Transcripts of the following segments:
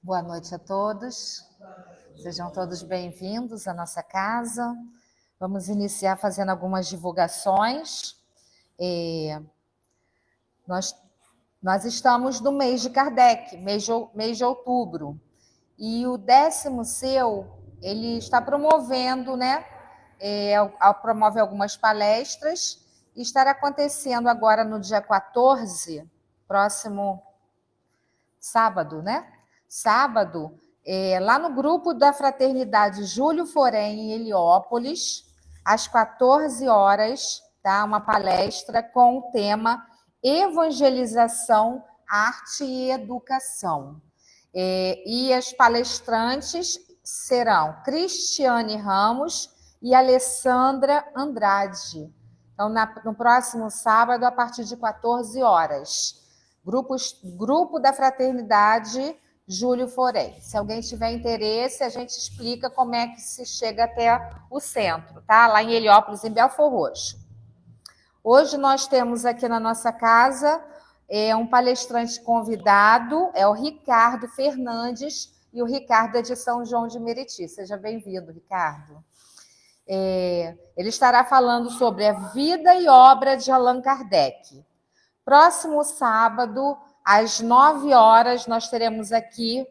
Boa noite a todos. Sejam todos bem-vindos à nossa casa. Vamos iniciar fazendo algumas divulgações. Nós estamos no mês de Kardec, mês de outubro. E o 10º seu, ele está promovendo, promove algumas palestras e estará acontecendo agora no dia 14, próximo sábado, Sábado, lá no grupo da Fraternidade Júlio Forém, em Heliópolis, às 14 horas, tá? Uma palestra com o tema Evangelização, Arte e Educação. E as palestrantes serão Cristiane Ramos e Alessandra Andrade. Então, no próximo sábado, a partir de 14 horas. Grupo da Fraternidade Júlio Forém. Se alguém tiver interesse, a gente explica como é que se chega até o centro, tá? Lá em Heliópolis, em Belfor Roxo. Hoje nós temos aqui na nossa casa um palestrante convidado, é o Ricardo Fernandes, e o Ricardo é de São João de Meriti. Seja bem-vindo, Ricardo. Ele estará falando sobre a vida e obra de Allan Kardec. Próximo sábado, às 9 horas, nós teremos aqui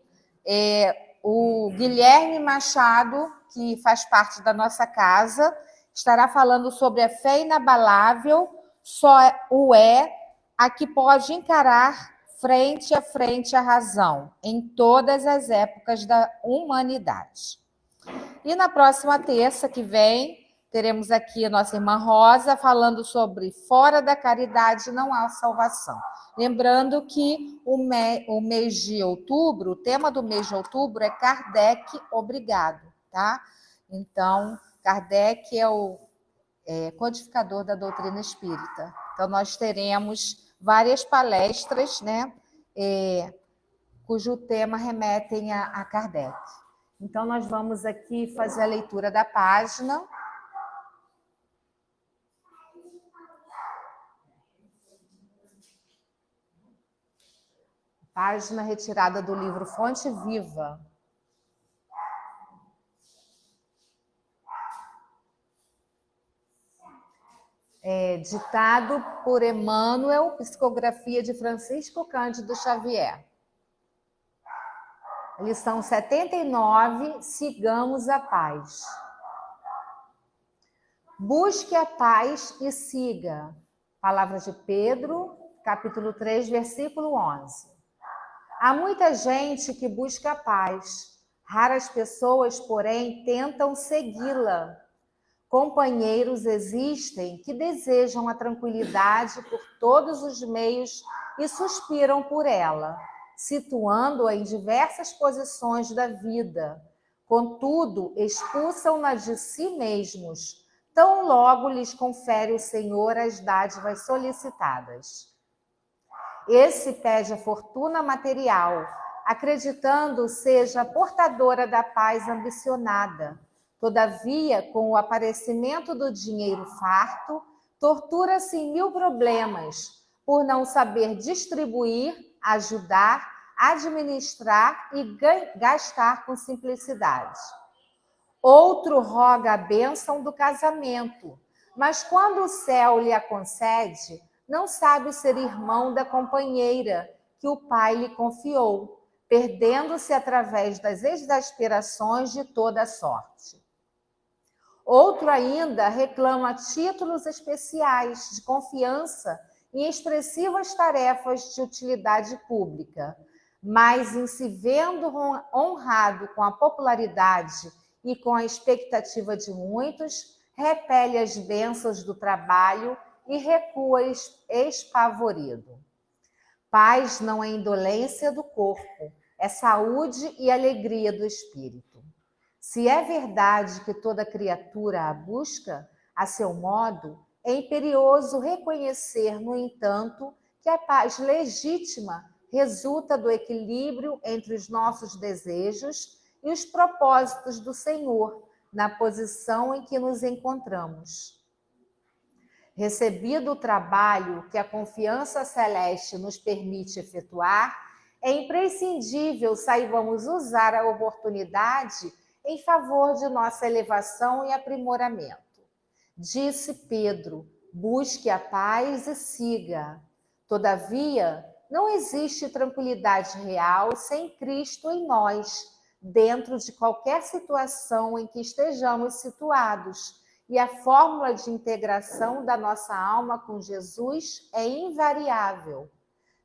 o Guilherme Machado, que faz parte da nossa casa, estará falando sobre a fé inabalável, só o a que pode encarar frente a frente a razão, em todas as épocas da humanidade. E na próxima terça que vem, teremos aqui a nossa irmã Rosa falando sobre fora da caridade não há salvação. Lembrando que o mês de outubro, o tema do mês de outubro é Kardec obrigado, tá? Então, Kardec é o codificador da doutrina espírita. Então, nós teremos várias palestras, cujo tema remetem a Kardec. Então, nós vamos aqui fazer a leitura da página. Página retirada do livro Fonte Viva. Ditado por Emmanuel, psicografia de Francisco Cândido Xavier. Lição 79, sigamos a paz. Busque a paz e siga. Palavra de Pedro, capítulo 3, versículo 11. Há muita gente que busca a paz. Raras pessoas, porém, tentam segui-la. Companheiros existem que desejam a tranquilidade por todos os meios e suspiram por ela, situando-a em diversas posições da vida. Contudo, expulsam-na de si mesmos, tão logo lhes confere o Senhor as dádivas solicitadas. Esse pede a fortuna material, acreditando seja portadora da paz ambicionada. Todavia, com o aparecimento do dinheiro farto, tortura-se em 1000 problemas, por não saber distribuir, ajudar, administrar e gastar com simplicidade. Outro roga a bênção do casamento, mas quando o céu lhe a concede, não sabe ser irmão da companheira que o pai lhe confiou, perdendo-se através das exasperações de toda sorte. Outro ainda reclama títulos especiais de confiança em expressivas tarefas de utilidade pública, mas em se vendo honrado com a popularidade e com a expectativa de muitos, repele as bênçãos do trabalho e recua espavorido. Paz não é indolência do corpo, é saúde e alegria do espírito. Se é verdade que toda criatura a busca, a seu modo, é imperioso reconhecer, no entanto, que a paz legítima resulta do equilíbrio entre os nossos desejos e os propósitos do Senhor, na posição em que nos encontramos. Recebido o trabalho que a confiança celeste nos permite efetuar, é imprescindível saibamos usar a oportunidade em favor de nossa elevação e aprimoramento. Disse Pedro: busque a paz e siga. Todavia, não existe tranquilidade real sem Cristo em nós, dentro de qualquer situação em que estejamos situados. E a fórmula de integração da nossa alma com Jesus é invariável.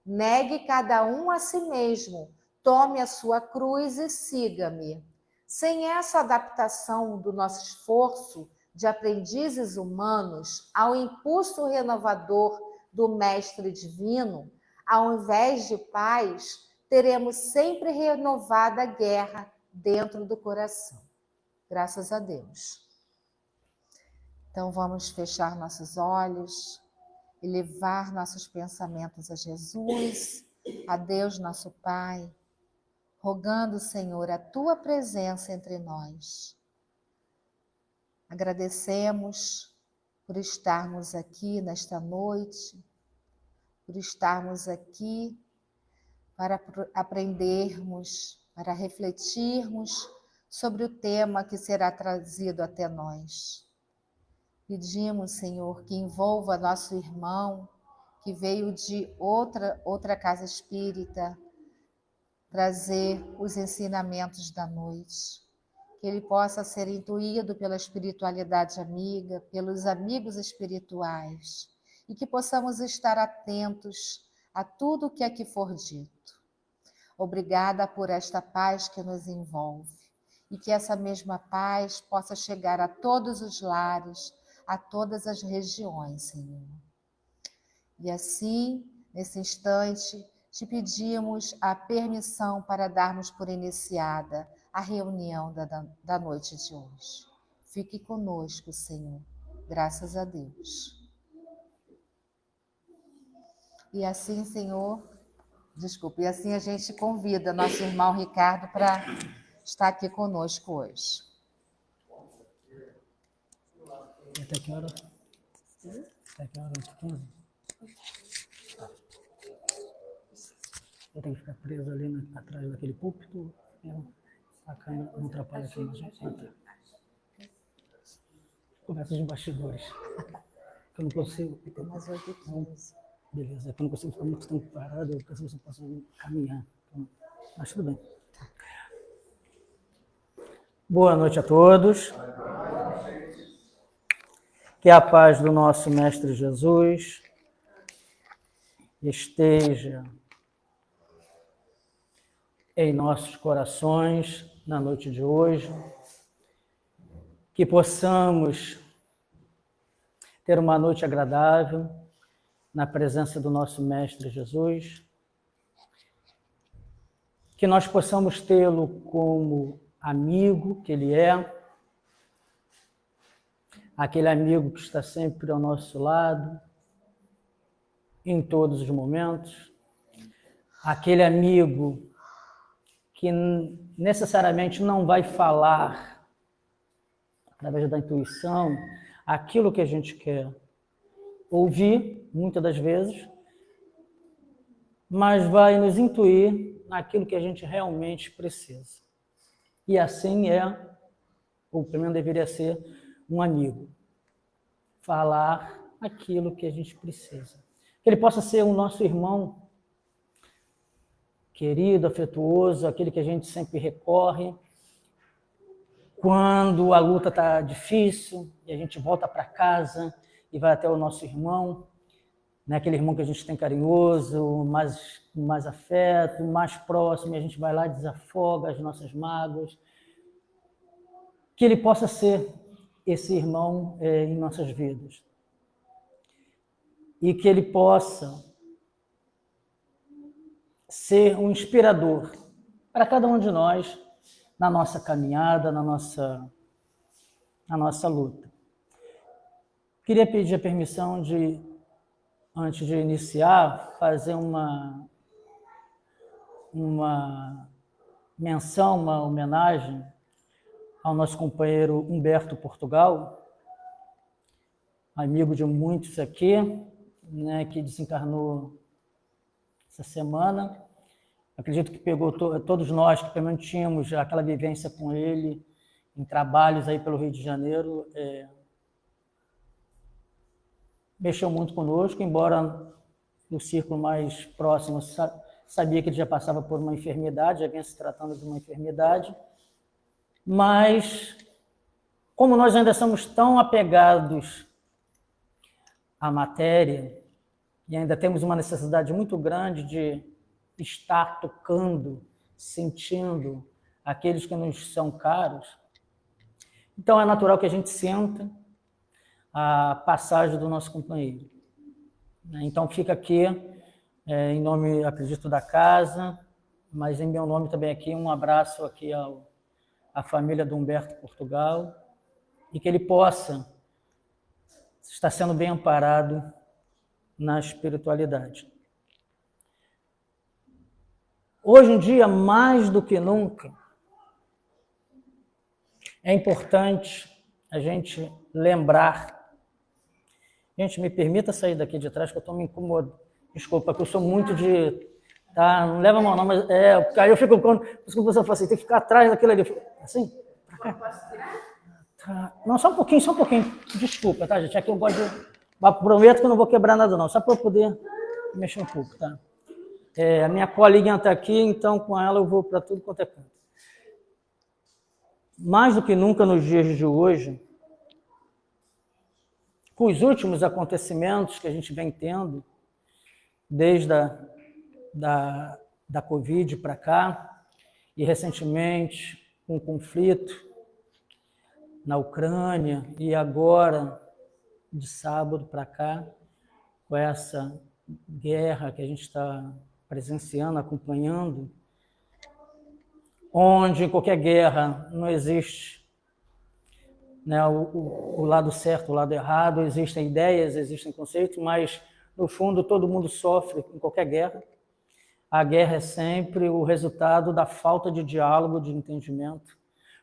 Negue cada um a si mesmo, tome a sua cruz e siga-me. Sem essa adaptação do nosso esforço de aprendizes humanos ao impulso renovador do Mestre Divino, ao invés de paz, teremos sempre renovada a guerra dentro do coração. Graças a Deus. Então vamos fechar nossos olhos e levar nossos pensamentos a Jesus, a Deus nosso Pai, rogando, Senhor, a Tua presença entre nós. Agradecemos por estarmos aqui nesta noite, por estarmos aqui para aprendermos, para refletirmos sobre o tema que será trazido até nós. Pedimos, Senhor, que envolva nosso irmão, que veio de outra casa espírita, trazer os ensinamentos da noite. Que ele possa ser intuído pela espiritualidade amiga, pelos amigos espirituais, e que possamos estar atentos a tudo o que aqui for dito. Obrigada por esta paz que nos envolve, e que essa mesma paz possa chegar a todos os lares, a todas as regiões, Senhor. E assim, nesse instante, te pedimos a permissão para darmos por iniciada a reunião da noite de hoje. Fique conosco, Senhor. Graças a Deus. E assim, Senhor, e assim a gente convida nosso irmão Ricardo para estar aqui conosco hoje. Até que hora? Até que hora? 15? Eu tenho que ficar preso ali atrás daquele púlpito. A câmera não atrapalha aqui mais. Conversa de bastidores. Eu não consigo. Tem mais 8h15. Beleza, eu não consigo ficar muito tempo parado, eu preciso que eu possa caminhar. Mas tudo bem. Boa noite a todos. Que a paz do nosso Mestre Jesus esteja em nossos corações na noite de hoje. Que possamos ter uma noite agradável na presença do nosso Mestre Jesus. Que nós possamos tê-lo como amigo que ele é, aquele amigo que está sempre ao nosso lado, em todos os momentos, aquele amigo que necessariamente não vai falar, através da intuição, aquilo que a gente quer ouvir, muitas das vezes, mas vai nos intuir naquilo que a gente realmente precisa. E assim ou pelo menos deveria ser, um amigo. Falar aquilo que a gente precisa. Que ele possa ser o nosso irmão querido, afetuoso, aquele que a gente sempre recorre quando a luta está difícil e a gente volta para casa e vai até o nosso irmão, né? Aquele irmão que a gente tem carinhoso, mais afeto, mais próximo, e a gente vai lá e desafoga as nossas mágoas. Que ele possa ser esse irmão em nossas vidas. E que ele possa ser um inspirador para cada um de nós na nossa caminhada, na nossa luta. Queria pedir a permissão de, antes de iniciar, fazer uma menção, uma homenagem ao nosso companheiro Humberto Portugal, amigo de muitos aqui, né, que desencarnou essa semana, Acredito que pegou todos nós que pelo menos tínhamos aquela vivência com ele em trabalhos aí pelo Rio de Janeiro, mexeu muito conosco, embora no círculo mais próximo sabia que ele já passava por uma enfermidade, já vinha se tratando de uma enfermidade, mas como nós ainda somos tão apegados à matéria e ainda temos uma necessidade muito grande de estar tocando, sentindo aqueles que nos são caros, então é natural que a gente sinta a passagem do nosso companheiro. Então fica aqui, em nome, acredito, da casa, mas em meu nome também aqui, um abraço aqui à família do Humberto Portugal, e que ele possa estar sendo bem amparado na espiritualidade. Hoje em dia, mais do que nunca, é importante a gente lembrar. Gente, me permita sair daqui de trás, que eu estou me incomodando. Desculpa, que eu sou muito de... Tá, não leva a mão não, mas aí eu fico... Quando a pessoa fala assim, tem que ficar atrás daquilo ali. Assim? Posso tirar? Tá. Não, só um pouquinho. Desculpa, tá, gente? Aqui eu gosto de... Prometo que eu não vou quebrar nada não, só para eu poder mexer um pouco, tá? A minha colinha está aqui, então com ela eu vou para tudo quanto é canto. Mais do que nunca nos dias de hoje, com os últimos acontecimentos que a gente vem tendo, desde da Covid para cá, e recentemente com o conflito na Ucrânia, e agora, de sábado para cá, com essa guerra que a gente está presenciando, acompanhando, onde em qualquer guerra não existe, né, o lado certo, o lado errado, existem ideias, existem conceitos, mas no fundo todo mundo sofre em qualquer guerra. A guerra é sempre o resultado da falta de diálogo, de entendimento.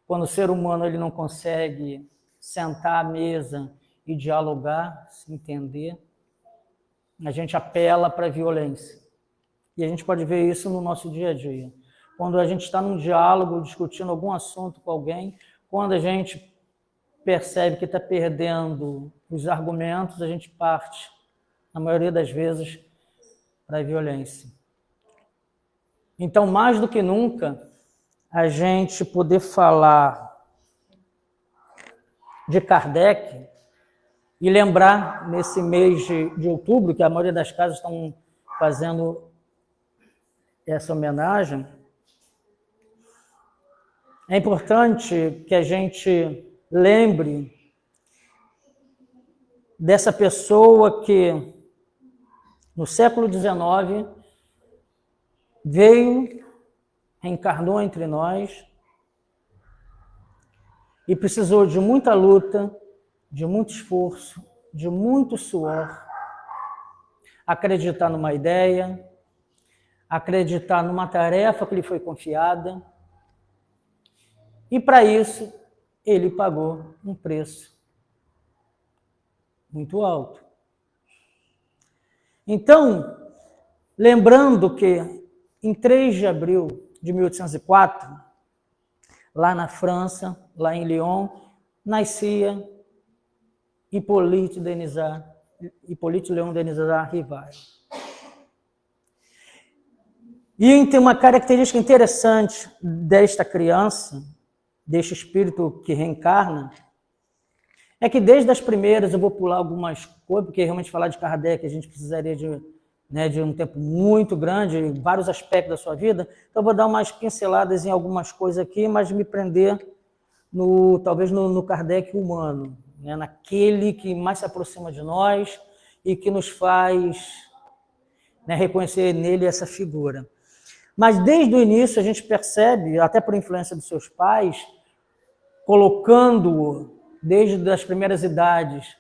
Quando o ser humano ele não consegue sentar à mesa e dialogar, se entender, a gente apela para a violência. E a gente pode ver isso no nosso dia a dia. Quando a gente está num diálogo, discutindo algum assunto com alguém, quando a gente percebe que está perdendo os argumentos, a gente parte, na maioria das vezes, para a violência. Então, mais do que nunca, a gente poder falar de Kardec e lembrar, nesse mês de outubro, que a maioria das casas estão fazendo essa homenagem, é importante que a gente lembre dessa pessoa que, no século XIX, veio, reencarnou entre nós e precisou de muita luta, de muito esforço, de muito suor, acreditar numa ideia, acreditar numa tarefa que lhe foi confiada, e para isso ele pagou um preço muito alto. Então, lembrando que em 3 de abril de 1804, lá na França, lá em Lyon, nascia Hippolyte Léon Denisard Rivard. E tem uma característica interessante desta criança, deste espírito que reencarna, é que desde as primeiras, eu vou pular algumas coisas, porque realmente falar de Kardec a gente precisaria de um tempo muito grande, vários aspectos da sua vida, então eu vou dar umas pinceladas em algumas coisas aqui, mas me prender talvez no Kardec humano, né, naquele que mais se aproxima de nós e que nos faz, né, reconhecer nele essa figura. Mas desde o início a gente percebe, até por influência dos seus pais, colocando-o desde as primeiras idades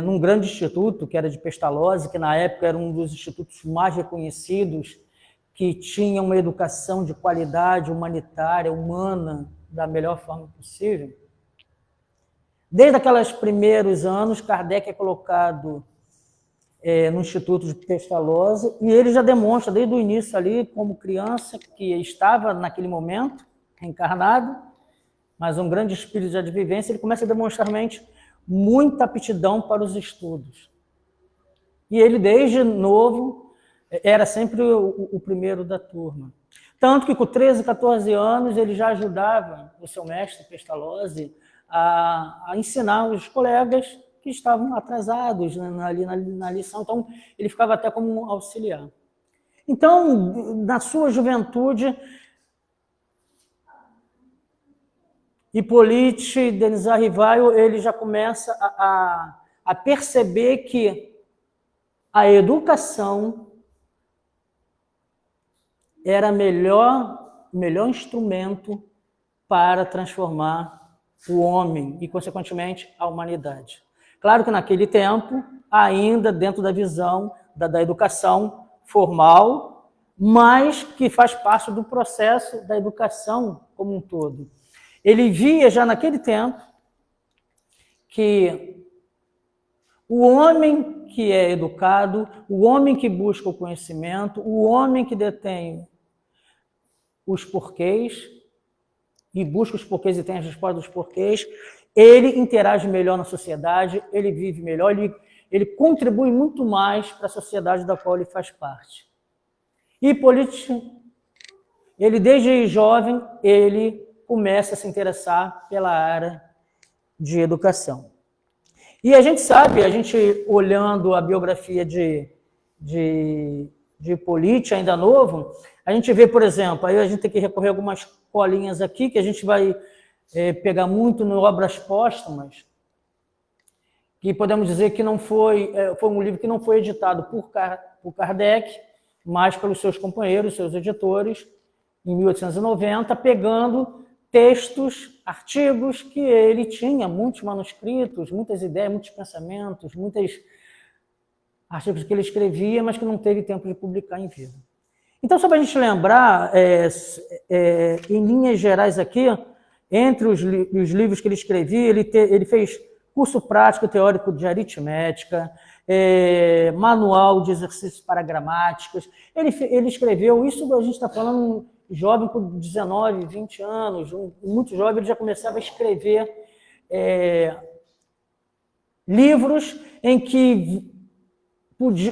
num grande instituto, que era de Pestalozzi, que na época era um dos institutos mais reconhecidos, que tinha uma educação de qualidade humanitária, humana, da melhor forma possível. Desde aqueles primeiros anos, Kardec é colocado no Instituto de Pestalozzi, e ele já demonstra desde o início ali, como criança, que estava naquele momento, reencarnado, mas um grande espírito de advivência, ele começa a demonstrar realmente muita aptidão para os estudos. E ele, desde novo, era sempre o primeiro da turma. Tanto que com 13, 14 anos, ele já ajudava o seu mestre Pestalozzi a ensinar os colegas que estavam atrasados ali na lição. Então, ele ficava até como um auxiliar. Então, na sua juventude, Hippolyte Denisard Rivail, ele já começa a perceber que a educação era o melhor instrumento para transformar o homem e, consequentemente, a humanidade. Claro que naquele tempo, ainda dentro da visão da educação formal, mas que faz parte do processo da educação como um todo. Ele via já naquele tempo que o homem que é educado, o homem que busca o conhecimento, o homem que detém os porquês e busca os porquês e tem as respostas dos porquês, ele interage melhor na sociedade, ele vive melhor, ele contribui muito mais para a sociedade da qual ele faz parte. E Hippolyte, ele desde jovem, ele começa a se interessar pela área de educação. E a gente sabe, a gente olhando a biografia de Hippolyte, ainda novo, a gente vê, por exemplo, aí a gente tem que recorrer a algumas colinhas aqui, que a gente vai pegar muito em obras póstumas, que podemos dizer que não foi um livro que não foi editado por Kardec, mas pelos seus companheiros, seus editores, em 1890, pegando textos, artigos que ele tinha, muitos manuscritos, muitas ideias, muitos pensamentos, muitos artigos que ele escrevia, mas que não teve tempo de publicar em vida. Então, só para a gente lembrar, em linhas gerais aqui, entre os livros que ele escrevia, ele fez curso prático teórico de aritmética, manual de exercícios para gramáticas. Ele escreveu, isso a gente está falando jovem com 19, 20 anos, muito jovem, ele já começava a escrever livros em que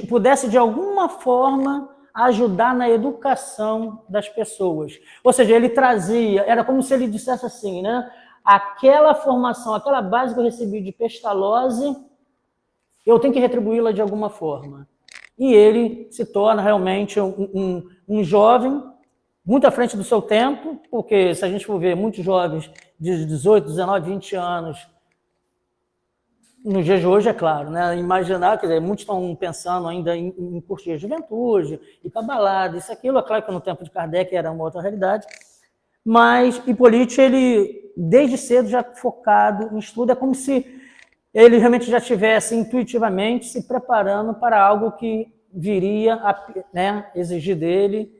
pudesse, de alguma forma, ajudar na educação das pessoas. Ou seja, ele trazia, era como se ele dissesse assim, né? Aquela formação, aquela base que eu recebi de Pestalozzi, eu tenho que retribuí-la de alguma forma. E ele se torna realmente um jovem, muito à frente do seu tempo, porque se a gente for ver muitos jovens de 18, 19, 20 anos, nos dias de hoje, é claro, né? Imaginar, quer dizer, muitos estão pensando ainda em curtir a juventude, ir para balada, isso, aquilo. É claro que no tempo de Kardec era uma outra realidade, mas Hippolyte, ele, desde cedo, já focado em estudo, é como se ele realmente já estivesse intuitivamente se preparando para algo que viria a, né, exigir dele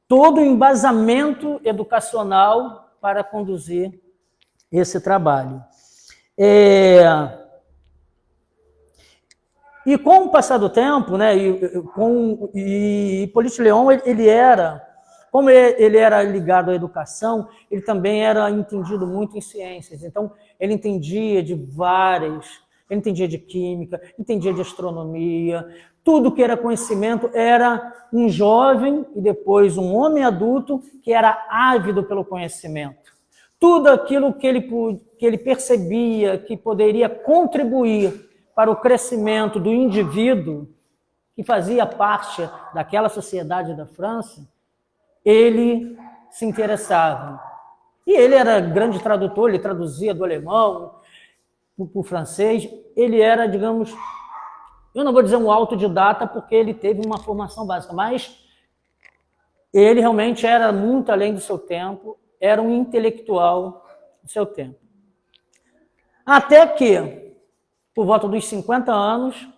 todo o embasamento educacional para conduzir esse trabalho. E com o passar do tempo, né, Hippolyte Léon, ele era, como ele era ligado à educação, ele também era entendido muito em ciências. Então, ele entendia de ele entendia de química, entendia de astronomia, tudo que era conhecimento. Era um jovem e depois um homem adulto que era ávido pelo conhecimento. Tudo aquilo que ele percebia que poderia contribuir para o crescimento do indivíduo, que fazia parte daquela sociedade da França, ele se interessava. E ele era grande tradutor, ele traduzia do alemão para o francês. Ele era, digamos, eu não vou dizer um autodidata, porque ele teve uma formação básica, mas ele realmente era muito além do seu tempo, era um intelectual do seu tempo. Até que, por volta dos 50 anos,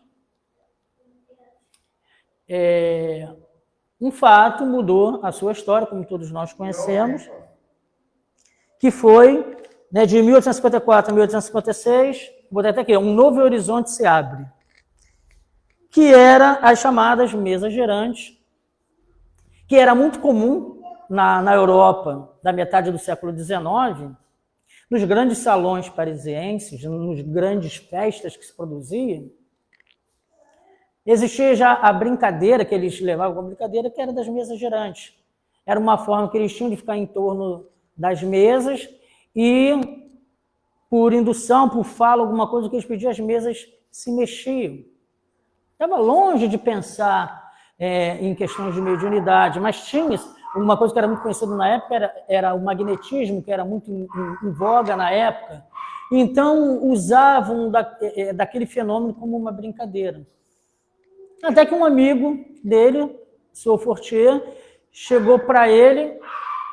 um fato mudou a sua história, como todos nós conhecemos, que foi, né, de 1854 a 1856, vou botar até aqui, um novo horizonte se abre. que era as chamadas mesas girantes, que era muito comum na Europa da metade do século XIX, nos grandes salões parisienses, nos grandes festas que se produziam. Existia já a brincadeira que eles levavam como brincadeira, que era das mesas girantes. Era uma forma que eles tinham de ficar em torno das mesas e, por indução, por fala, alguma coisa que eles pediam, as mesas se mexiam. Estava longe de pensar em questões de mediunidade, mas tinha uma coisa que era muito conhecida na época, era o magnetismo, que era muito em voga na época. Então, usavam daquele fenômeno como uma brincadeira. Até que um amigo dele, o senhor Fortier, chegou para ele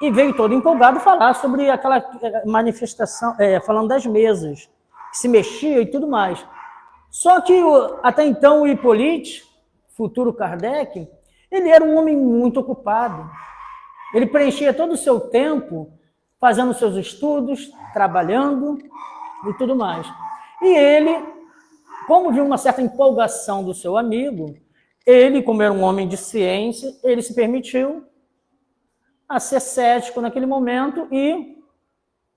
e veio todo empolgado falar sobre aquela manifestação, falando das mesas, que se mexia e tudo mais. Só que até então o Hippolyte, futuro Kardec, ele era um homem muito ocupado. Ele preenchia todo o seu tempo fazendo seus estudos, trabalhando e tudo mais. E ele, como viu uma certa empolgação do seu amigo, ele, como era um homem de ciência, ele se permitiu a ser cético naquele momento e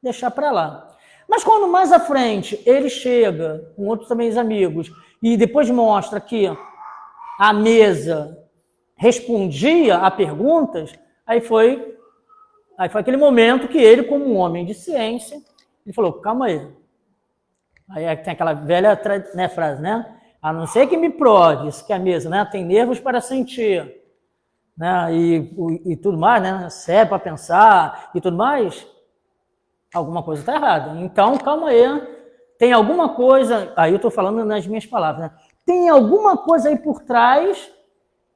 deixar para lá. Mas quando mais à frente ele chega com outros também amigos e depois mostra que a mesa respondia a perguntas, aí foi aquele momento que ele, como um homem de ciência, ele falou, calma aí. Aí tem aquela velha frase, né? A não ser que me proves que a mesa, né, tem nervos para sentir, né, e tudo mais, né, serve para pensar e tudo mais, alguma coisa está errada. Então, calma aí, tem alguma coisa, aí eu estou falando nas minhas palavras, né? Tem alguma coisa aí por trás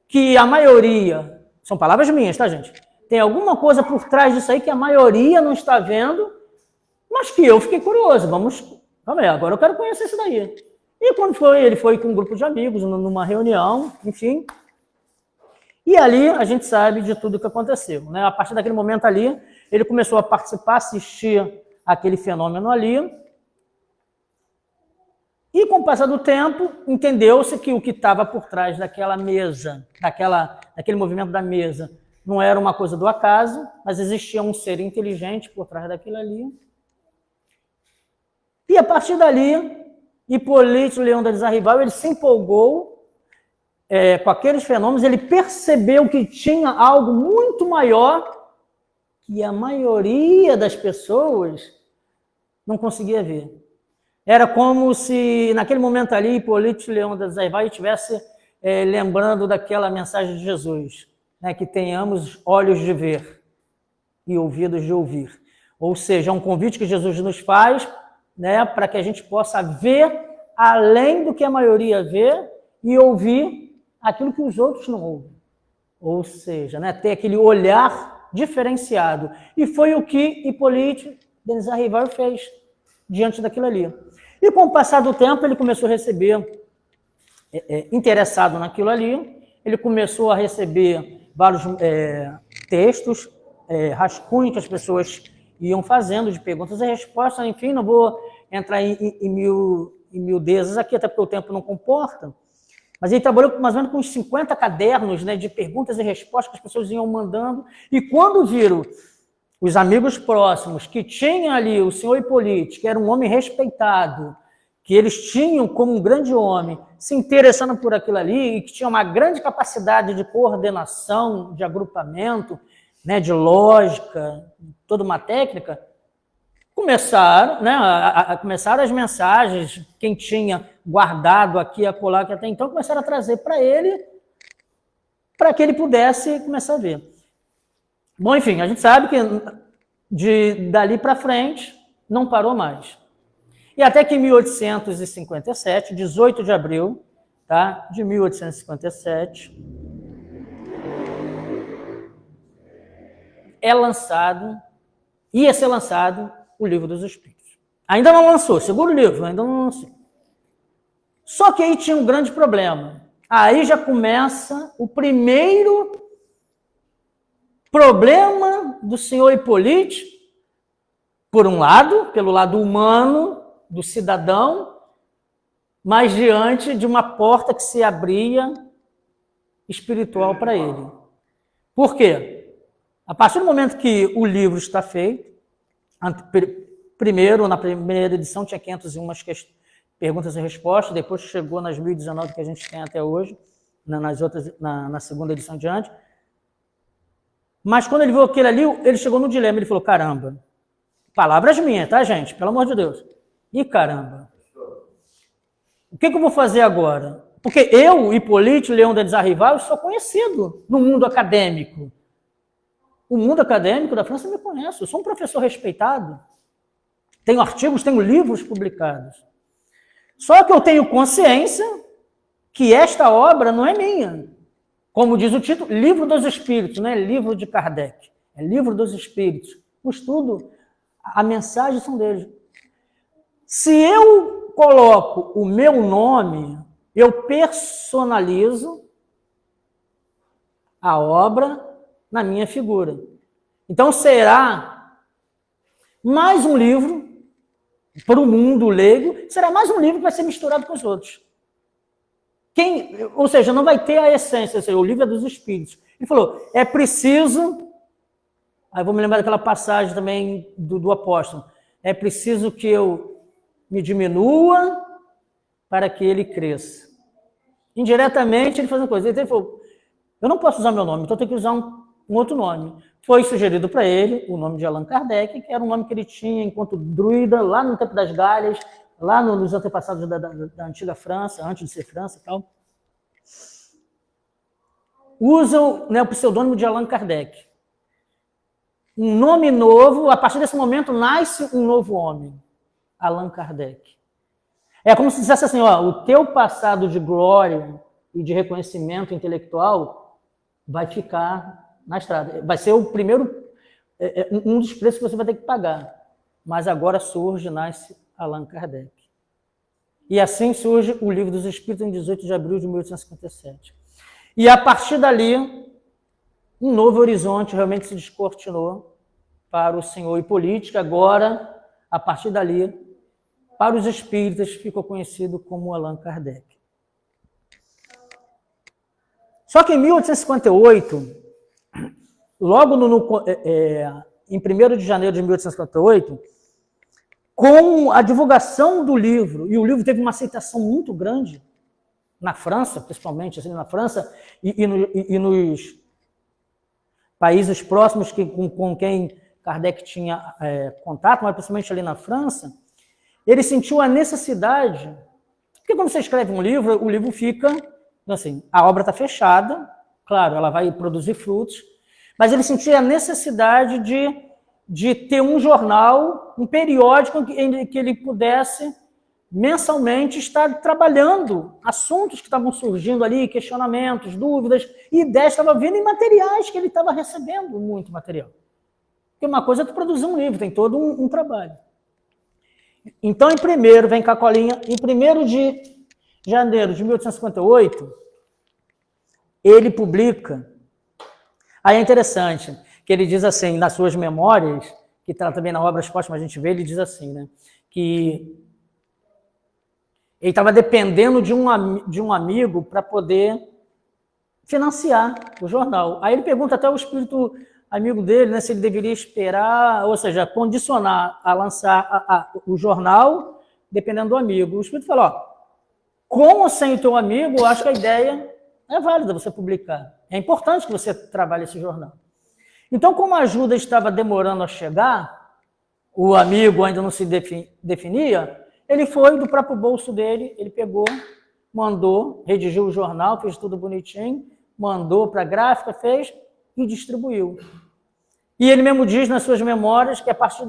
que a maioria, são palavras minhas, tá, gente? Tem alguma coisa por trás disso aí que a maioria não está vendo, mas que eu fiquei curioso. Calma aí, agora eu quero conhecer isso daí. E quando ele foi com um grupo de amigos, numa reunião, enfim. E ali a gente sabe de tudo o que aconteceu, né? A partir daquele momento ali, ele começou a participar, assistir aquele fenômeno ali. E com o passar do tempo, entendeu-se que o que estava por trás daquela mesa, daquele movimento da mesa, não era uma coisa do acaso, mas existia um ser inteligente por trás daquilo ali. E a partir dali, Hippolyte Leão da Desarrival, ele se empolgou com aqueles fenômenos, ele percebeu que tinha algo muito maior que a maioria das pessoas não conseguia ver. Era como se, naquele momento ali, Hippolyte Leão da Desarrival estivesse lembrando daquela mensagem de Jesus, né, que tenhamos olhos de ver e ouvidos de ouvir. Ou seja, é um convite que Jesus nos faz, né, para que a gente possa ver além do que a maioria vê e ouvir aquilo que os outros não ouvem. Ou seja, né, ter aquele olhar diferenciado. E foi o que Hippolyte de Desarrival fez diante daquilo ali. E com o passar do tempo, ele começou a receber, interessado naquilo ali, ele começou a receber vários textos, rascunhos que as pessoas iam fazendo de perguntas e respostas, enfim, não vou entrar em miudezas aqui, até porque o tempo não comporta, mas ele trabalhou mais ou menos com uns 50 cadernos, né, de perguntas e respostas que as pessoas iam mandando, e quando viram os amigos próximos que tinham ali o senhor Hippolyte, que era um homem respeitado, que eles tinham como um grande homem, se interessando por aquilo ali, e que tinha uma grande capacidade de coordenação, de agrupamento, né, de lógica, toda uma técnica, começaram, né, começaram as mensagens, quem tinha guardado aqui, acolá, que até então, começaram a trazer para ele, para que ele pudesse começar a ver. Bom, enfim, a gente sabe que dali para frente não parou mais. E até que em 1857, 18 de abril, tá, de 1857, ia ser lançado o Livro dos Espíritos. Ainda não lançou, segura o livro, ainda não lançou. Só que aí tinha um grande problema. Aí já começa o primeiro problema do senhor Hippolyte, por um lado, pelo lado humano do cidadão, mas diante de uma porta que se abria espiritual para ele. Por quê? A partir do momento que o livro está feito, primeiro, na primeira edição, tinha 501 perguntas e respostas, depois chegou nas 1019 que a gente tem até hoje, nas outras, na segunda edição diante. Mas quando ele viu aquilo ali, ele chegou no dilema, ele falou, caramba, palavras minhas, tá, gente? Pelo amor de Deus. E caramba, o que eu vou fazer agora? Porque eu, Hipólito Leão Denis Arrival, sou conhecido no mundo acadêmico. O mundo acadêmico da França me conhece, eu sou um professor respeitado. Tenho artigos, tenho livros publicados. Só que eu tenho consciência que esta obra não é minha. Como diz o título, Livro dos Espíritos, não é livro de Kardec, é Livro dos Espíritos. O estudo, a mensagem são deles. Se eu coloco o meu nome, eu personalizo a obra na minha figura. Então será mais um livro para o mundo leigo, será mais um livro que vai ser misturado com os outros. Ou seja, não vai ter a essência, ou seja, o livro é dos Espíritos. Ele falou, é preciso, aí vou me lembrar daquela passagem também do apóstolo, é preciso que eu me diminua para que ele cresça. Indiretamente, ele faz uma coisa. Ele falou, eu não posso usar meu nome, então eu tenho que usar um outro nome. Foi sugerido para ele o nome de Allan Kardec, que era um nome que ele tinha enquanto druida, lá no tempo das Galhas, lá nos antepassados da antiga França, antes de ser França e tal. Usam, né, o pseudônimo de Allan Kardec. Um nome novo, a partir desse momento nasce um novo homem, Allan Kardec. É como se dissesse assim, ó, o teu passado de glória e de reconhecimento intelectual vai ficar na estrada. Vai ser o primeiro, um dos preços que você vai ter que pagar. Mas agora nasce Allan Kardec. E assim surge o Livro dos Espíritos em 18 de abril de 1857. E a partir dali, um novo horizonte realmente se descortinou para o senhor Hipólito, que agora, a partir dali, para os espíritas, ficou conhecido como Allan Kardec. Só que em 1858, logo em 1º de janeiro de 1858, com a divulgação do livro, e o livro teve uma aceitação muito grande na França, principalmente assim, na França, e nos países próximos com quem Kardec tinha contato, mas principalmente ali na França, ele sentiu a necessidade, porque quando você escreve um livro, o livro fica, assim, a obra está fechada, claro, ela vai produzir frutos, mas ele sentia a necessidade de ter um jornal, um periódico em que ele pudesse mensalmente estar trabalhando assuntos que estavam surgindo ali, questionamentos, dúvidas, ideias, estava vendo em materiais que ele estava recebendo muito material. Porque uma coisa é tu produzir um livro, tem todo um trabalho. Então, vem cá a colinha, em 1º de janeiro de 1858, ele publica, aí é interessante, que ele diz assim, nas suas memórias, que está também na Obras Póstumas, a gente vê, ele diz assim, né, que ele estava dependendo de um amigo para poder financiar o jornal. Aí ele pergunta até ao espírito amigo dele, né, se ele deveria esperar, ou seja, condicionar a lançar o jornal, dependendo do amigo. O espírito falou, ó, com ou sem o teu amigo, eu acho que a ideia é válida você publicar. É importante que você trabalhe esse jornal. Então, como a ajuda estava demorando a chegar, o amigo ainda não se definia, ele foi do próprio bolso dele, ele pegou, mandou, redigiu o jornal, fez tudo bonitinho, mandou para a gráfica, fez e distribuiu. E ele mesmo diz nas suas memórias que a partir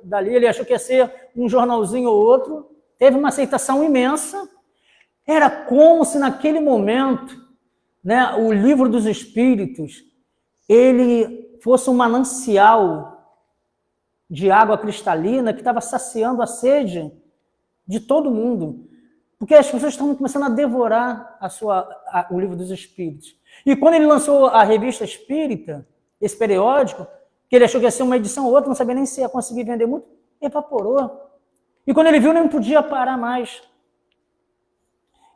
dali ele achou que ia ser um jornalzinho ou outro, teve uma aceitação imensa. Era como se naquele momento, né, o Livro dos Espíritos, ele fosse um manancial de água cristalina que estava saciando a sede de todo mundo. Porque as pessoas estavam começando a devorar o Livro dos Espíritos. E quando ele lançou a Revista Espírita, esse periódico, que ele achou que ia ser uma edição ou outra, não sabia nem se ia conseguir vender muito, evaporou. E quando ele viu, não podia parar mais.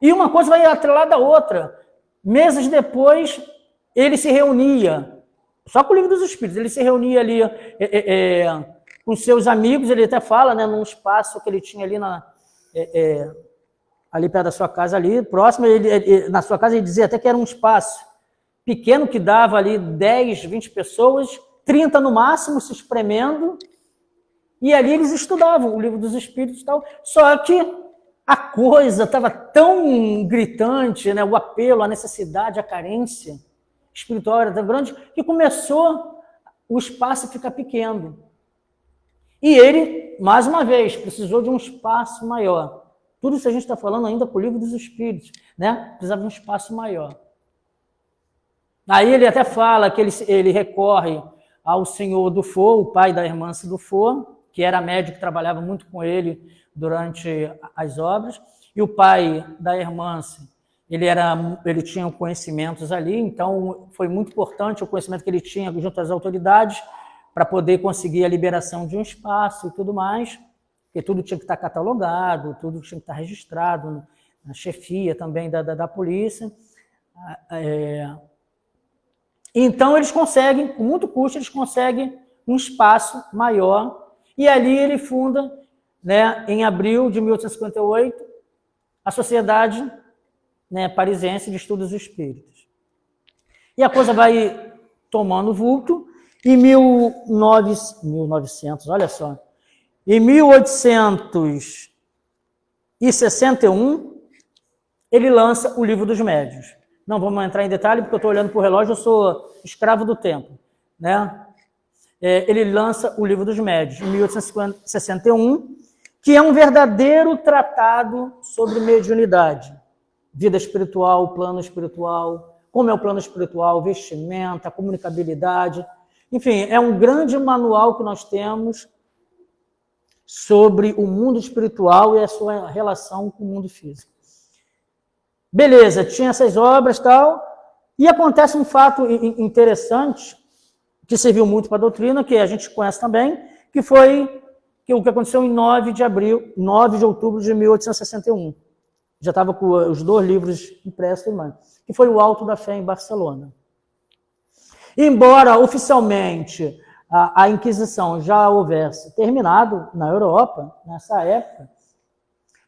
E uma coisa vai atrelada à outra. Meses depois, ele se reunia, só com o Livro dos Espíritos, ele se reunia ali com seus amigos, ele até fala, né, num espaço que ele tinha ali ali perto da sua casa, ali próximo, na sua casa ele dizia até que era um espaço pequeno que dava ali 10, 20 pessoas, 30 no máximo, se espremendo, e ali eles estudavam o Livro dos Espíritos e tal, só que a coisa estava tão gritante, né, o apelo, a necessidade, a carência espiritual era tão grande, que começou o espaço a ficar pequeno. E ele, mais uma vez, precisou de um espaço maior. Tudo isso a gente está falando ainda com o Livro dos Espíritos, né? Precisava de um espaço maior. Aí ele até fala que ele recorre ao senhor Dufour, o pai da irmã Dufour, que era médico que trabalhava muito com ele durante as obras, e o pai da irmã, ele tinha conhecimentos ali, então foi muito importante o conhecimento que ele tinha junto às autoridades para poder conseguir a liberação de um espaço e tudo mais, porque tudo tinha que estar catalogado, tudo tinha que estar registrado na chefia também da polícia. Então eles conseguem, com muito custo, eles conseguem um espaço maior, e ali ele funda, né, em abril de 1858, a Sociedade, né, Parisiense de Estudos Espíritas. E a coisa vai tomando vulto. Em 1900, olha só, em 1861, ele lança o Livro dos Médiuns. Não vamos entrar em detalhe, porque eu estou olhando para o relógio, eu sou escravo do tempo, né? Ele lança o Livro dos Médiuns, em 1861, que é um verdadeiro tratado sobre mediunidade. Vida espiritual, plano espiritual, como é o plano espiritual, vestimenta, comunicabilidade. Enfim, é um grande manual que nós temos sobre o mundo espiritual e a sua relação com o mundo físico. Beleza, tinha essas obras e tal, e acontece um fato interessante, que serviu muito para a doutrina, que a gente conhece também, que foi o que aconteceu em 9 de outubro de 1861. Já estava com os 2 livros impressos, que foi o Alto da Fé em Barcelona. Embora oficialmente a Inquisição já houvesse terminado na Europa, nessa época,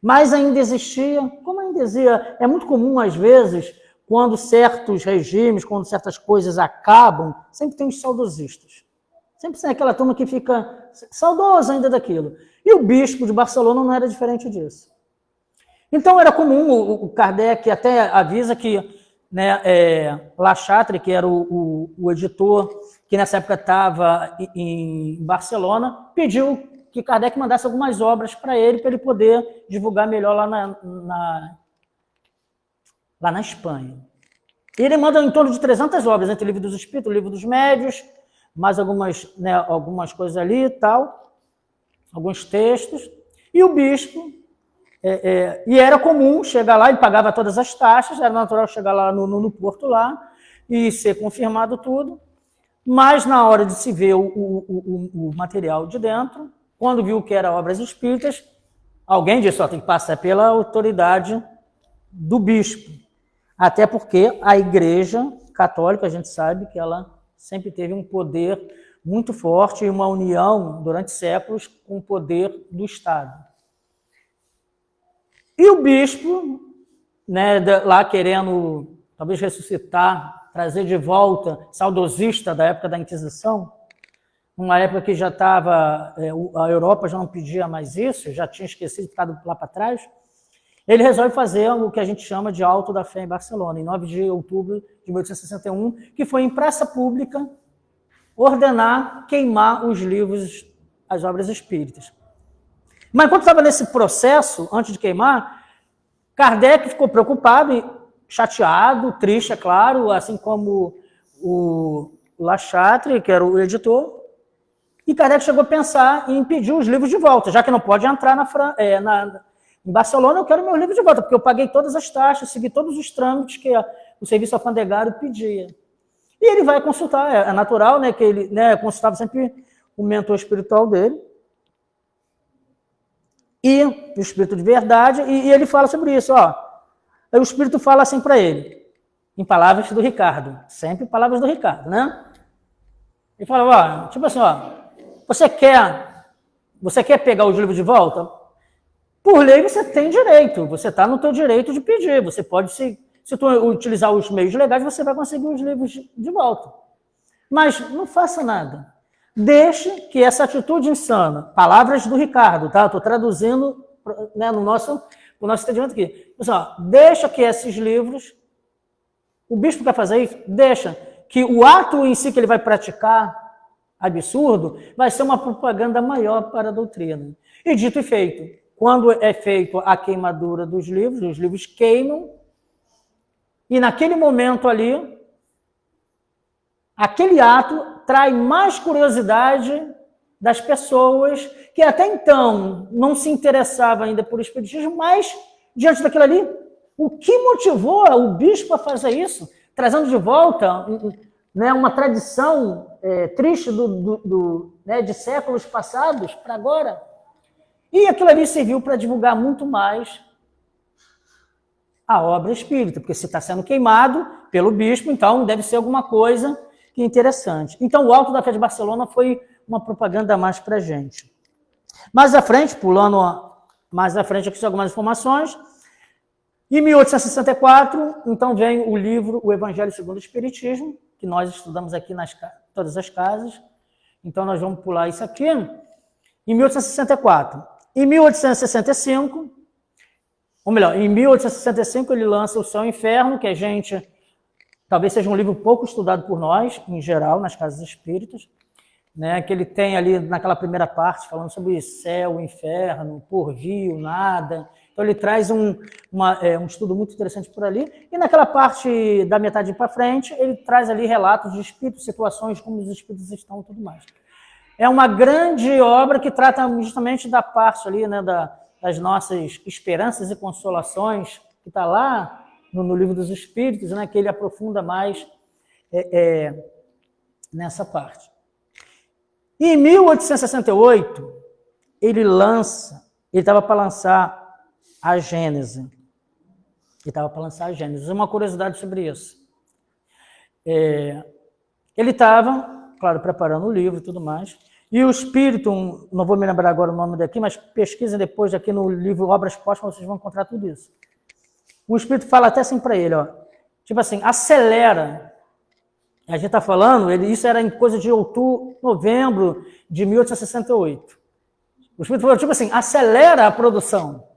mas ainda existia, como ainda existia, é muito comum às vezes, quando certos regimes, quando certas coisas acabam, sempre tem os saudosistas. Sempre tem aquela turma que fica saudosa ainda daquilo. E o bispo de Barcelona não era diferente disso. Então era comum, o Kardec até avisa que, né, La Chatre, que era o editor que nessa época estava em Barcelona, pediu que Kardec mandasse algumas obras para ele poder divulgar melhor lá na Espanha. E ele manda em torno de 300 obras, entre o Livro dos Espíritos, o Livro dos Médiuns, mais algumas coisas ali e tal, alguns textos. E o bispo, e era comum chegar lá, ele pagava todas as taxas, era natural chegar lá no porto lá e ser confirmado tudo, mas na hora de se ver o material de dentro, quando viu que era obras espíritas, alguém disse, tem que passar pela autoridade do bispo. Até porque a Igreja Católica, a gente sabe que ela sempre teve um poder muito forte e uma união, durante séculos, com o poder do Estado. E o bispo, né, lá querendo, talvez, ressuscitar, trazer de volta, saudosista da época da Inquisição, numa época que já estava, a Europa já não pedia mais isso, já tinha esquecido, ficado lá para trás, ele resolve fazer o que a gente chama de Alto da Fé em Barcelona, em 9 de outubro de 1861, que foi em praça pública ordenar queimar os livros, as obras espíritas. Mas quando estava nesse processo, antes de queimar, Kardec ficou preocupado e chateado, triste, é claro, assim como o La Chatre, que era o editor, e Kardec chegou a pensar em pedir os livros de volta, já que não pode entrar em Barcelona, eu quero meus livros de volta, porque eu paguei todas as taxas, segui todos os trâmites que o serviço alfandegário pedia. E ele vai consultar, é natural, né, que ele, né, consultava sempre o mentor espiritual dele, e o espírito de verdade, e ele fala sobre isso, Aí o Espírito fala assim para ele, em palavras do Ricardo, sempre palavras do Ricardo, né? Ele fala, ó, tipo assim, ó, você quer pegar os livros de volta? Por lei você tem direito, você está no teu direito de pedir, você pode, se tu utilizar os meios legais, você vai conseguir os livros de volta. Mas não faça nada. Deixe que essa atitude insana, palavras do Ricardo, tá? Estou traduzindo, né, no nosso entendimento aqui. Pessoal, deixa que esses livros, o bispo quer fazer isso, deixa que o ato em si que ele vai praticar, absurdo, vai ser uma propaganda maior para a doutrina. E dito e feito, quando é feito a queimadura dos livros, os livros queimam, e naquele momento ali, aquele ato traz mais curiosidade das pessoas que até então não se interessavam ainda por espiritismo, mas, diante daquilo ali, o que motivou o bispo a fazer isso? Trazendo de volta, né, uma tradição triste né, de séculos passados para agora. E aquilo ali serviu para divulgar muito mais a obra espírita, porque se está sendo queimado pelo bispo, então deve ser alguma coisa que é interessante. Então, o Alto da Fé de Barcelona foi uma propaganda a mais para a gente. Mais à frente, pulando mais à frente aqui, são algumas informações. Em 1864, então, vem o livro O Evangelho segundo o Espiritismo, que nós estudamos aqui nas todas as casas. Então, nós vamos pular isso aqui. Em 1864. Em 1865, ou melhor, em 1865 ele lança O Céu e o Inferno, que a gente, talvez seja um livro pouco estudado por nós, em geral, nas casas espíritas, né, que ele tem ali naquela primeira parte, falando sobre céu, inferno, porvir, nada. Então ele traz um estudo muito interessante por ali. E naquela parte da metade para frente, ele traz ali relatos de espíritos, situações, como os espíritos estão e tudo mais. É uma grande obra que trata justamente da parte ali, né, das nossas esperanças e consolações, que está lá no Livro dos Espíritos, né, que ele aprofunda mais nessa parte. E em 1868, ele estava para lançar a Gênese. Uma curiosidade sobre isso. Ele estava, claro, preparando o livro e tudo mais, e o Espírito, não vou me lembrar agora o nome daqui, mas pesquisem depois aqui no livro Obras Póstumas, vocês vão encontrar tudo isso. O Espírito fala até assim para ele, ó, tipo assim, acelera. A gente está falando, isso era em coisa de outubro, novembro de 1868. O Espírito falou, tipo assim, acelera a produção.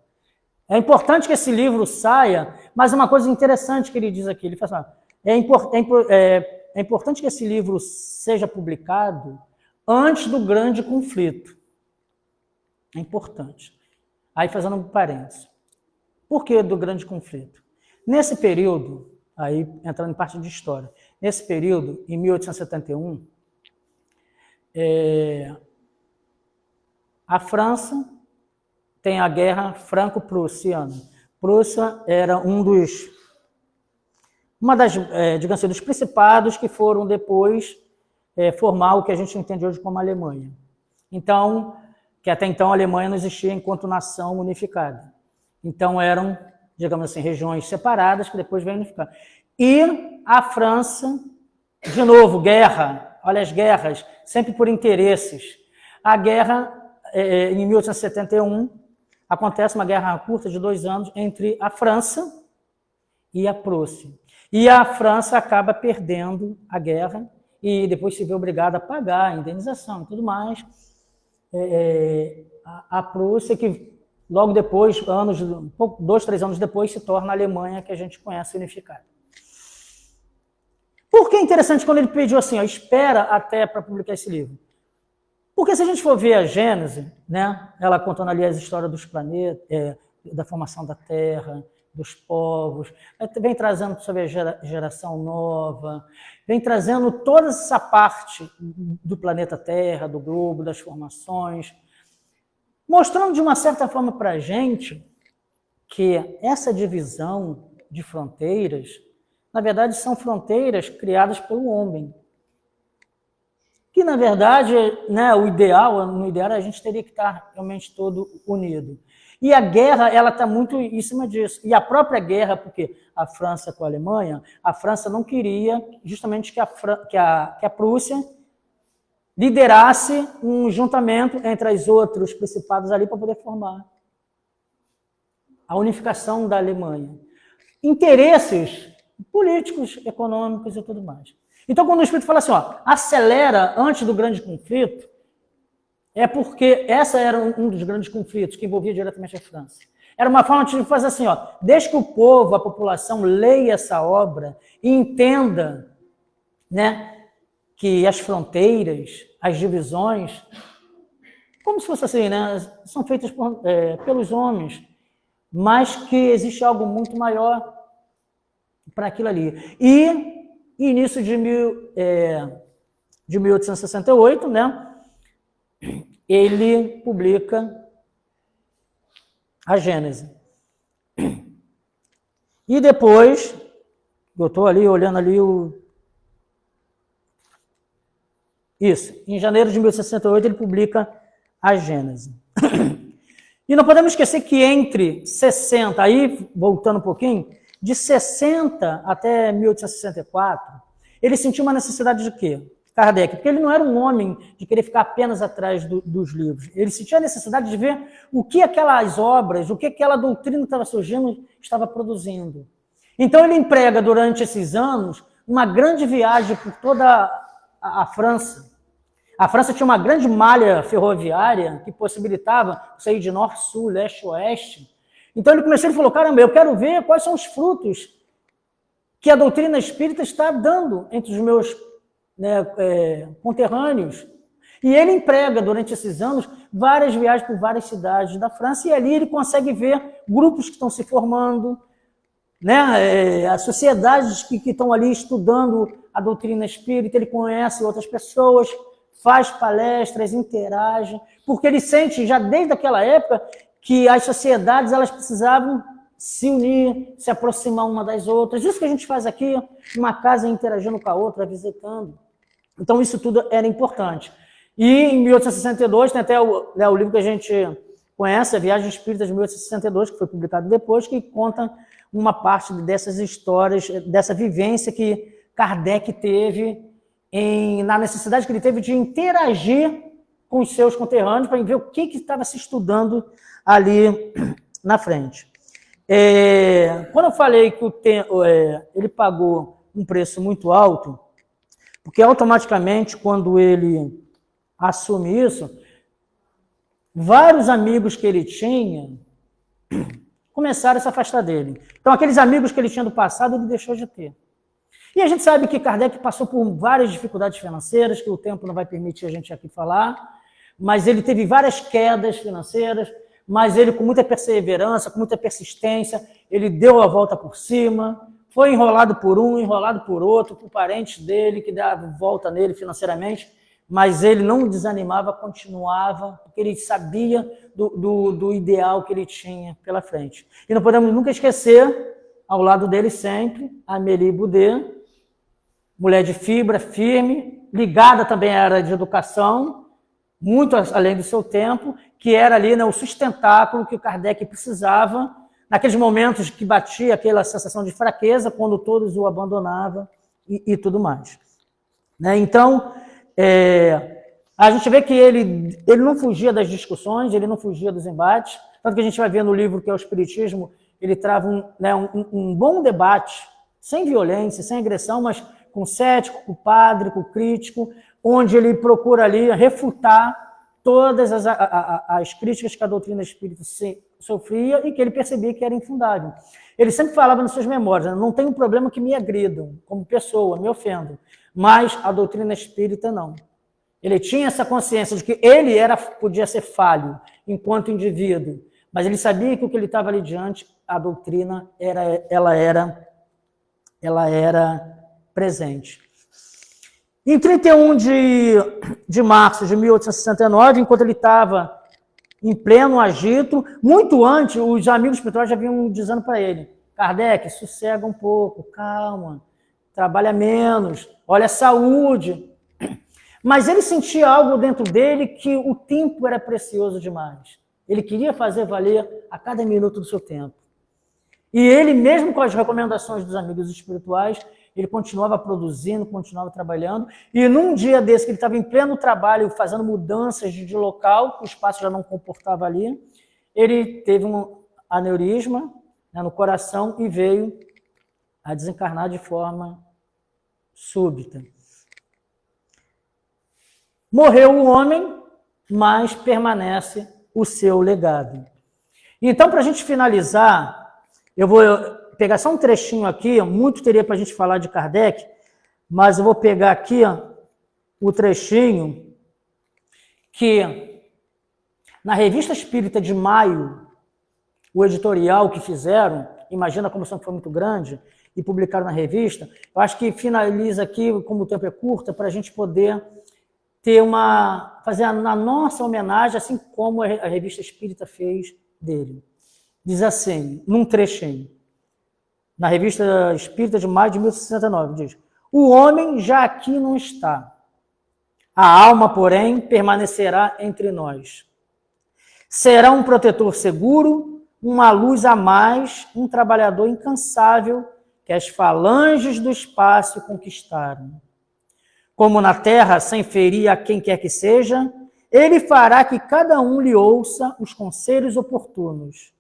É importante que esse livro saia, mas uma coisa interessante que ele diz aqui, ele fala assim, é importante que esse livro seja publicado antes do grande conflito. É importante. Aí fazendo um parênteses. Por que do grande conflito? Nesse período, aí entrando em parte de história, nesse período, em 1871, a França tem a Guerra Franco-Prussiana. Prússia era uma das, digamos assim, dos principados que foram depois formar o que a gente entende hoje como Alemanha. Então, que até então a Alemanha não existia enquanto nação unificada. Então eram, digamos assim, regiões separadas que depois vêm unificar. E a França, de novo, guerra, olha as guerras, sempre por interesses. A guerra, em 1871, acontece uma guerra curta de 2 anos entre a França e a Prússia. E a França acaba perdendo a guerra e depois se vê obrigada a pagar a indenização e tudo mais. A Prússia, que logo depois, 2, 3 anos depois, se torna a Alemanha que a gente conhece unificada. Por que é interessante quando ele pediu assim, ó, espera até para publicar esse livro? Porque se a gente for ver a Gênese, né, ela contando ali as histórias dos planetas, da formação da Terra, dos povos, vem trazendo sobre a geração nova, vem trazendo toda essa parte do planeta Terra, do globo, das formações, mostrando de uma certa forma para a gente que essa divisão de fronteiras, na verdade, são fronteiras criadas pelo homem. Que, na verdade, né, no ideal, a gente teria que estar realmente todo unido. E a guerra, ela está muito em cima disso. E a própria guerra, porque a França com a Alemanha, a França não queria justamente que a Prússia liderasse um juntamento entre os outros principados ali para poder formar a unificação da Alemanha. Interesses políticos, econômicos e tudo mais. Então, quando o Espírito fala assim, ó, acelera antes do grande conflito, é porque essa era um dos grandes conflitos que envolvia diretamente a França. Era uma forma de fazer assim, ó, deixa que o povo, a população, leia essa obra e entenda, né, que as fronteiras, as divisões, como se fosse assim, né, são feitas pelos homens, mas que existe algo muito maior para aquilo ali. E início de 1868, né, ele publica a Gênese. E depois, eu estou ali olhando ali Isso, em janeiro de 1868 ele publica a Gênese. E não podemos esquecer que entre 60, aí voltando um pouquinho, de 60 até 1864, ele sentiu uma necessidade de quê? Kardec, porque ele não era um homem de querer ficar apenas atrás dos livros. Ele sentia a necessidade de ver o que aquelas obras, o que aquela doutrina que estava surgindo, estava produzindo. Então ele emprega durante esses anos uma grande viagem por toda a França. A França tinha uma grande malha ferroviária que possibilitava sair de norte, sul, leste, oeste. Então ele começou e falou, caramba, eu quero ver quais são os frutos que a doutrina espírita está dando entre os meus conterrâneos. E ele emprega, durante esses anos, várias viagens por várias cidades da França, e ali ele consegue ver grupos que estão se formando, né, as sociedades que estão ali estudando a doutrina espírita, ele conhece outras pessoas, faz palestras, interage, porque ele sente já desde aquela época que as sociedades elas precisavam se unir, se aproximar uma das outras. Isso que a gente faz aqui, uma casa interagindo com a outra, visitando. Então, isso tudo era importante. E em 1862, tem até o livro que a gente conhece, A Viagem Espírita de 1862, que foi publicado depois, que conta uma parte dessas histórias, dessa vivência que Kardec teve, na necessidade que ele teve de interagir com os seus conterrâneos para ver o que estava se estudando ali na frente. Quando eu falei que ele pagou um preço muito alto, porque automaticamente, quando ele assume isso, vários amigos que ele tinha começaram a se afastar dele. Então, aqueles amigos que ele tinha do passado, ele deixou de ter. E a gente sabe que Kardec passou por várias dificuldades financeiras, que o tempo não vai permitir a gente aqui falar, mas ele teve várias quedas financeiras, mas ele, com muita perseverança, com muita persistência, ele deu a volta por cima, foi enrolado por um, enrolado por outro, por parentes dele, que davam volta nele financeiramente, mas ele não desanimava, continuava, porque ele sabia do ideal que ele tinha pela frente. E não podemos nunca esquecer, ao lado dele sempre, a Amélie Boudet, mulher de fibra, firme, ligada também à área de educação, muito além do seu tempo, que era ali, né, o sustentáculo que o Kardec precisava, naqueles momentos que batia aquela sensação de fraqueza, quando todos o abandonavam e tudo mais. Né? Então, a gente vê que ele não fugia das discussões, ele não fugia dos embates, tanto que a gente vai ver no livro que é o Espiritismo, ele trava um bom debate, sem violência, sem agressão, mas com o cético, com o padre, com o crítico, onde ele procura ali refutar todas as críticas que a doutrina espírita sofria e que ele percebia que era infundável. Ele sempre falava nas suas memórias, não tem um problema que me agridam como pessoa, me ofendam, mas a doutrina espírita não. Ele tinha essa consciência de que ele podia ser falho enquanto indivíduo, mas ele sabia que o que ele estava ali diante, a doutrina, ela era presente. Em 31 de março de 1869, enquanto ele estava em pleno agito, muito antes, os amigos espirituais já vinham dizendo para ele, Kardec, sossega um pouco, calma, trabalha menos, olha a saúde. Mas ele sentia algo dentro dele que o tempo era precioso demais. Ele queria fazer valer a cada minuto do seu tempo. E ele, mesmo com as recomendações dos amigos espirituais, ele continuava produzindo, continuava trabalhando. E num dia desse, que ele estava em pleno trabalho, fazendo mudanças de local, o espaço já não comportava ali, ele teve um aneurisma, né, no coração e veio a desencarnar de forma súbita. Morreu o homem, mas permanece o seu legado. Então, para a gente finalizar, eu vou pegar só um trechinho aqui, muito teria para a gente falar de Kardec, mas eu vou pegar aqui o trechinho que, na Revista Espírita de maio, o editorial que fizeram, imagina a comissão que foi muito grande, e publicaram na revista, eu acho que finaliza aqui, como o tempo é curto, para a gente poder fazer a nossa homenagem, assim como a Revista Espírita fez dele. Diz assim, num trechinho, na Revista Espírita de maio de 1969, diz: o homem já aqui não está, a alma, porém, permanecerá entre nós. Será um protetor seguro, uma luz a mais, um trabalhador incansável que as falanges do espaço conquistaram. Como na terra, sem ferir a quem quer que seja, ele fará que cada um lhe ouça os conselhos oportunos.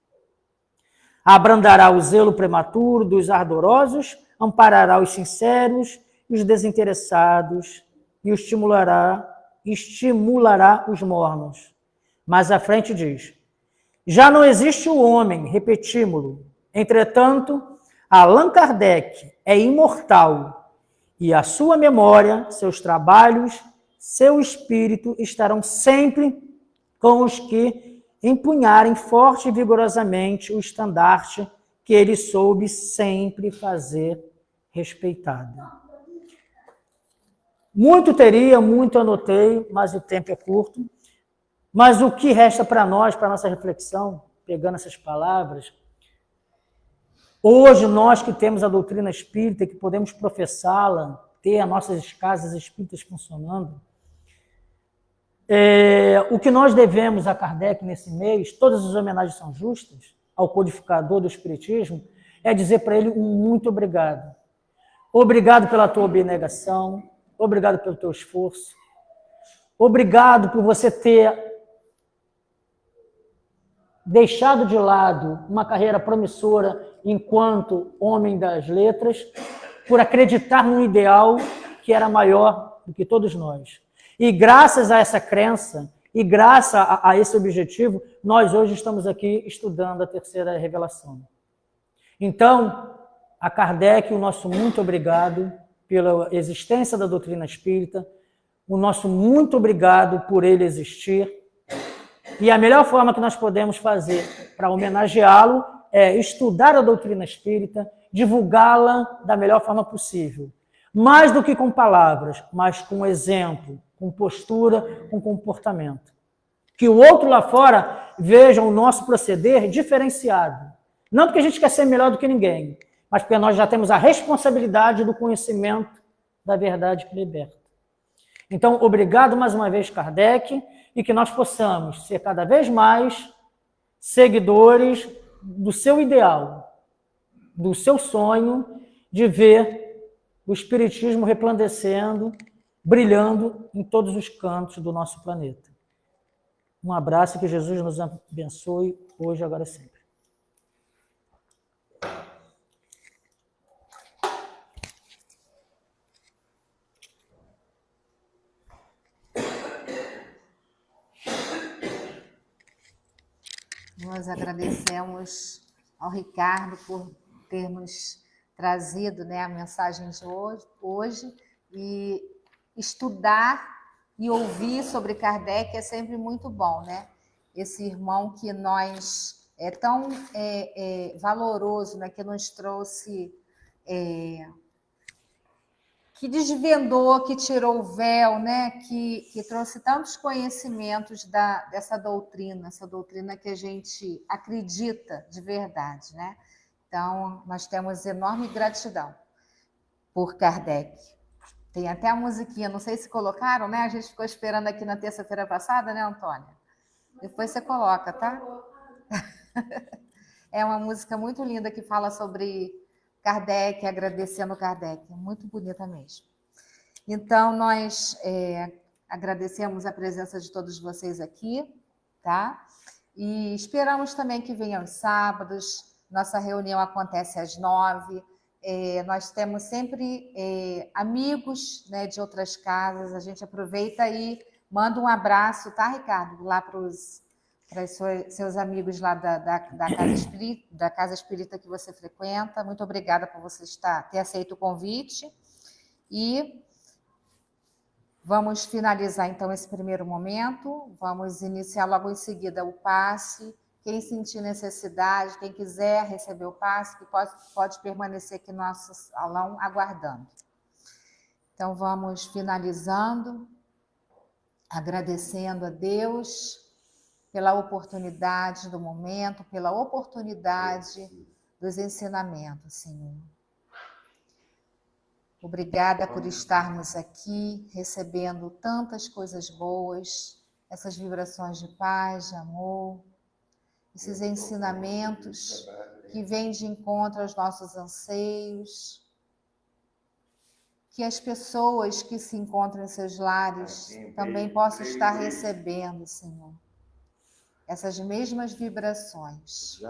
Abrandará o zelo prematuro dos ardorosos, amparará os sinceros e os desinteressados e estimulará os mornos. Mais à frente diz: já não existe o homem, repetímo-lo. Entretanto, Allan Kardec é imortal e a sua memória, seus trabalhos, seu espírito estarão sempre com os que empunharem forte e vigorosamente o estandarte que ele soube sempre fazer respeitado. Muito teria, muito anotei, mas o tempo é curto. Mas o que resta para nós, para a nossa reflexão, pegando essas palavras, hoje nós que temos a doutrina espírita, que podemos professá-la, ter as nossas casas espíritas funcionando, o que nós devemos a Kardec nesse mês, todas as homenagens são justas, ao codificador do Espiritismo, é dizer para ele um muito obrigado. Obrigado pela tua abnegação, obrigado pelo teu esforço, obrigado por você ter deixado de lado uma carreira promissora enquanto homem das letras, por acreditar num ideal que era maior do que todos nós. E graças a essa crença, e graças a esse objetivo, nós hoje estamos aqui estudando a terceira revelação. Então, a Kardec, o nosso muito obrigado pela existência da doutrina espírita, o nosso muito obrigado por ele existir. E a melhor forma que nós podemos fazer para homenageá-lo é estudar a doutrina espírita, divulgá-la da melhor forma possível. Mais do que com palavras, mas com exemplo, com postura, com comportamento. Que o outro lá fora veja o nosso proceder diferenciado. Não porque a gente quer ser melhor do que ninguém, mas porque nós já temos a responsabilidade do conhecimento da verdade que liberta. Então, obrigado mais uma vez, Kardec, e que nós possamos ser cada vez mais seguidores do seu ideal, do seu sonho de ver o Espiritismo resplandecendo, brilhando em todos os cantos do nosso planeta. Um abraço e que Jesus nos abençoe hoje, agora e sempre. Nós agradecemos ao Ricardo por ter nos trazido, né, a mensagem de hoje, e estudar e ouvir sobre Kardec é sempre muito bom, né? Esse irmão que nós é tão valoroso, né, que nos trouxe, que desvendou, que tirou o véu, né, que trouxe tantos conhecimentos dessa doutrina, essa doutrina que a gente acredita de verdade, né? Então, nós temos enorme gratidão por Kardec. Tem até a musiquinha, não sei se colocaram, né? A gente ficou esperando aqui na terça-feira passada, né, Antônia? Depois você coloca, tá? É uma música muito linda que fala sobre Kardec, agradecendo Kardec. Muito bonita mesmo. Então, nós agradecemos a presença de todos vocês aqui, tá? E esperamos também que venham os sábados. Nossa reunião acontece às 9h. Nós temos sempre amigos, né, de outras casas. A gente aproveita e manda um abraço, tá, Ricardo? Lá para os seus amigos lá da casa espírita que você frequenta. Muito obrigada por você ter aceito o convite. E vamos finalizar, então, esse primeiro momento. Vamos iniciar logo em seguida o passe. Quem sentir necessidade, quem quiser receber o passe, que pode permanecer aqui no nosso salão aguardando. Então, vamos finalizando, agradecendo a Deus pela oportunidade do momento, pela oportunidade dos ensinamentos, Senhor. Obrigada por estarmos aqui, recebendo tantas coisas boas, essas vibrações de paz, de amor, esses ensinamentos que vêm de encontro aos nossos anseios, que as pessoas que se encontram em seus lares também possam estar recebendo, Senhor, essas mesmas vibrações.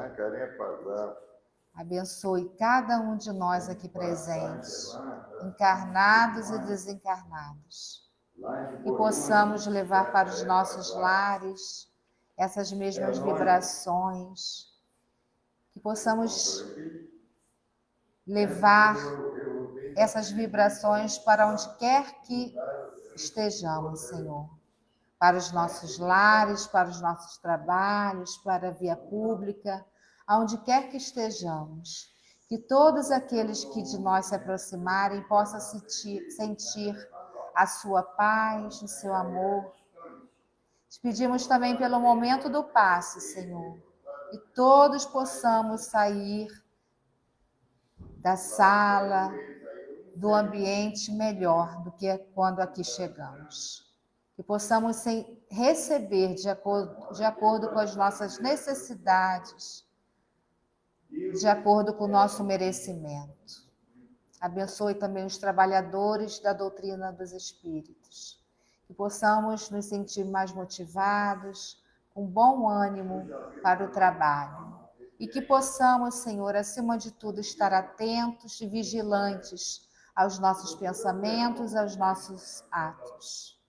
Abençoe cada um de nós aqui presentes, encarnados e desencarnados, e possamos levar para os nossos lares essas mesmas vibrações, que possamos levar essas vibrações para onde quer que estejamos, Senhor, para os nossos lares, para os nossos trabalhos, para a via pública, aonde quer que estejamos, que todos aqueles que de nós se aproximarem possam sentir a sua paz, o seu amor. Te pedimos também pelo momento do passe, Senhor, que todos possamos sair da sala, do ambiente melhor do que quando aqui chegamos. Que possamos receber de acordo com as nossas necessidades, de acordo com o nosso merecimento. Abençoe também os trabalhadores da doutrina dos espíritos. Que possamos nos sentir mais motivados, com bom ânimo para o trabalho. E que possamos, Senhor, acima de tudo, estar atentos e vigilantes aos nossos pensamentos, aos nossos atos.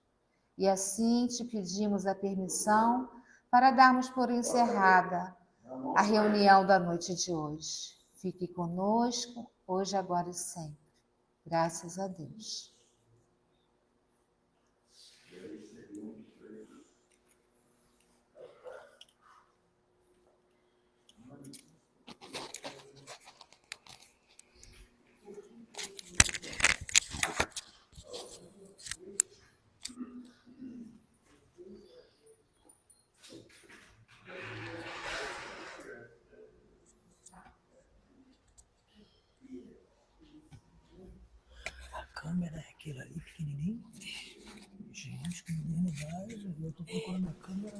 E assim te pedimos a permissão para darmos por encerrada a reunião da noite de hoje. Fique conosco, hoje, agora e sempre. Graças a Deus. A câmera é aquele ali pequenininho. Gente, que modernidade. Eu tô procurando a câmera.